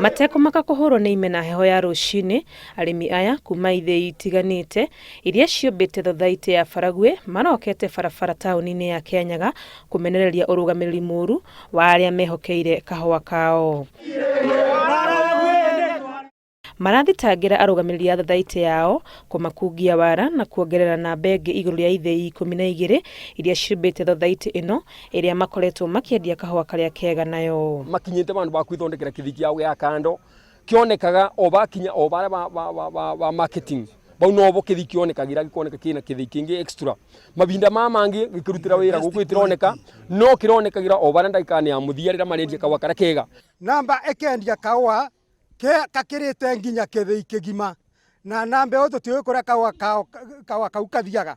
Mateko makakuhurwo nĩ ime na heho ya rũcinĩ, arĩmi aya kuma ithĩi itiganĩte iria ciũmbĩte thothaitĩ ya Baragwe marokete barabara taũni-inĩ ya Kĩanyaga kũmenereria ũrũgamĩrĩri mũru wa arĩa mehokeire kahũa kao. Marathitangĩra arũgamĩrĩri a thothaitĩ yao kũmakungia wara na kuongerera namba ĩngĩ igũrũ rĩa ithĩi 12 iria ciũmbĩte thothaitĩ ĩno ĩrĩa makoretwo makĩendia kahũa karĩa kega nayo. Makinyĩte bandu ba kwithondekera kithiki yao ya kando kĩonekaga o bakinya o bara ba marketing bau no bo kithiki kĩonekagira gĩkoneka kĩna kithiki kĩngĩ extra mabinda mangi gĩkĩrutĩra wĩra gũkũ ĩtironeka no kĩronekagira o bara ndagĩka-inĩ ya mũthia rĩrĩa marendia kahũa karĩa kega. Namba ĩkendia kahũa kakĩrĩte nginya kĩthĩi kĩgima na namba ĩyo tũtiũĩ kũrĩa kahũa kau kathiaga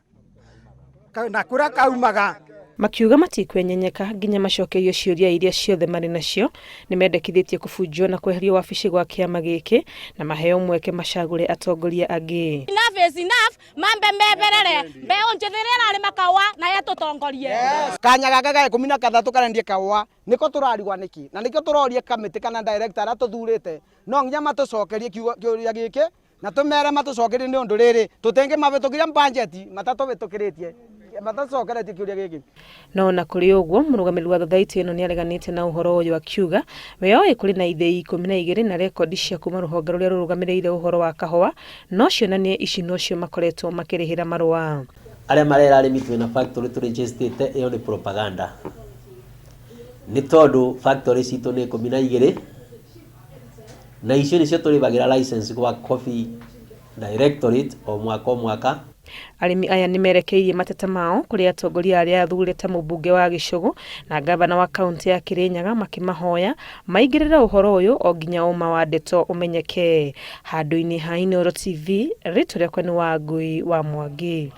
na kũrĩa kaumaga. Makiuga matikwenyenyeka nginya macokerio ciũria iria ciothe marĩ nacio, nĩmendekithĩtie kũbunjwo na kweherio wabici gwa kĩama gĩkĩ na maheo mweke macagũre atongoria angĩ. Enough is enough, mambe meberere mbeũ njĩthĩ ĩrĩa arĩ makawa na yatũtongorie. Kanyaga gaga 13 karendie kawa niko turarigwa niki na niko turorie kamĩtĩ kana director atuthurĩte no nginya matũcokerie kĩũria gĩkĩ na tumere matũcokerie nĩ ũndũ rĩrĩ tutenge mabĩtũkĩria budget matatũbĩtũkĩrĩtie matacokeretie kĩũria gĩkĩ. No na kũrĩ ũguo mũrũgamĩrĩri wa thothaitĩ ĩno nĩareganĩte na ũhoro ũyũ akiuga we oĩ kũrĩ na ithĩi 12 na rekondi cia kuma rũhonge rũrĩa rũrũgamĩrĩire ũhoro wa kahũa no cionanie ici nocio makoretwo makĩrĩhĩra marũa. Arĩa marera arĩmi twĩna factory tũrĩnjĩstĩte ĩyo nĩ propaganda nĩ tondũ factory citũ nĩ 12 na icio nĩcio tũrĩbagĩra license gwa Coffee Directorate o mwaka. Arĩmi aya nĩmerekeirie mateta mao kũrĩ atongoria arĩa athurĩte mũmbunge wa Gĩcũgũ na gavana wa kaunti ya Kĩrĩnyaga makĩmahoya maingĩrĩre ũhoro ũyũ o nginya ũma wa ndeto ũmenyeke. Handũ-inĩ ha Inooro TV, rĩtwa rĩakwa nĩ Wangui wa Mwangi.